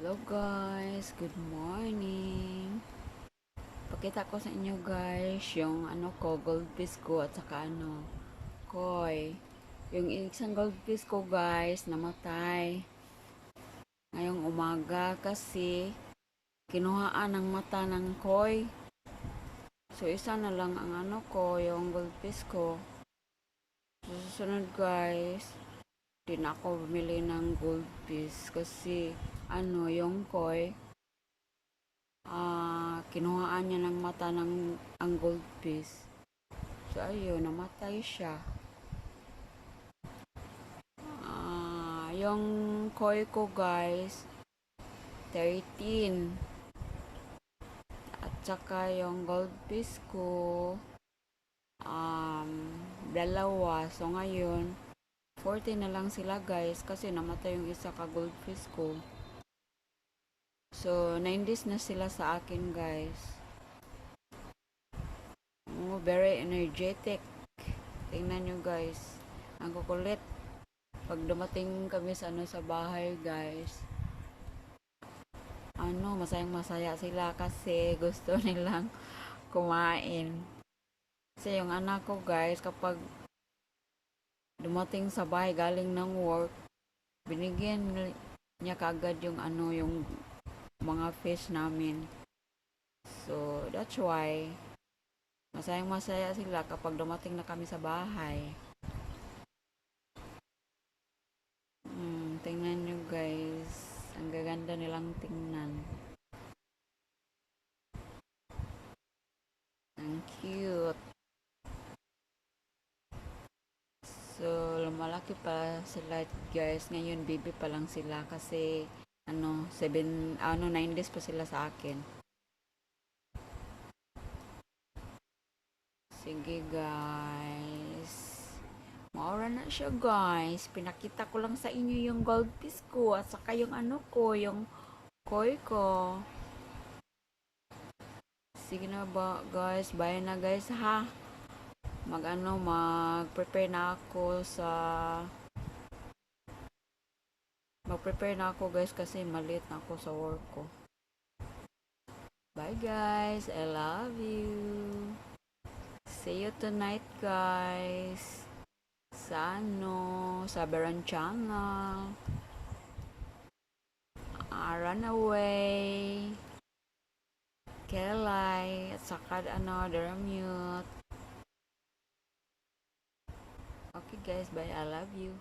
Hello guys, good morning. Pakita ko sa inyo guys yung goldfish ko at saka koi. Yung isang goldfish ko guys namatay ngayong umaga kasi kinuhaan ng mata ng koi. So isa na lang ang yung goldfish ko. So, susunod guys, di na ako bumili ng goldfish kasi yung koi kinuhaan niya ng mata ng ang goldfish. So ayun, namatay siya. Yung koi ko guys 13 at saka yung goldfish ko dalawa. So ngayon 40 na lang sila guys kasi namatay yung isa ka goldfish ko. So 9 days na sila sa akin guys. Very energetic. Tingnan nyo guys, ang kukulit. Pag dumating kami sa sa bahay guys, masayang masaya sila kasi gusto nilang kumain. Kasi yung anak ko guys, kapag dumating sa bahay galing ng work, binigyan niya kagad yung yung mga fish namin. So that's why masayang masaya sila kapag dumating na kami sa bahay. Tingnan nyo guys, ang gaganda nilang tingnan. Ang cute. So lumalaki pa sila guys. Ngayon baby pa lang sila kasi 9 days pa sila sa akin. Sige guys, maura na siya guys. Pinakita ko lang sa inyo yung goldfish ko at saka yung yung koi ko. Sige na ba guys, bye na guys ha. Mag-prepare na ako mag-prepare na ako guys kasi malit na ako sa work ko. Bye guys, I love you. See you tonight guys. Sa sa Beranchanga. Runaway. Kelay. At saka Deramute. Okay guys, bye. I love you.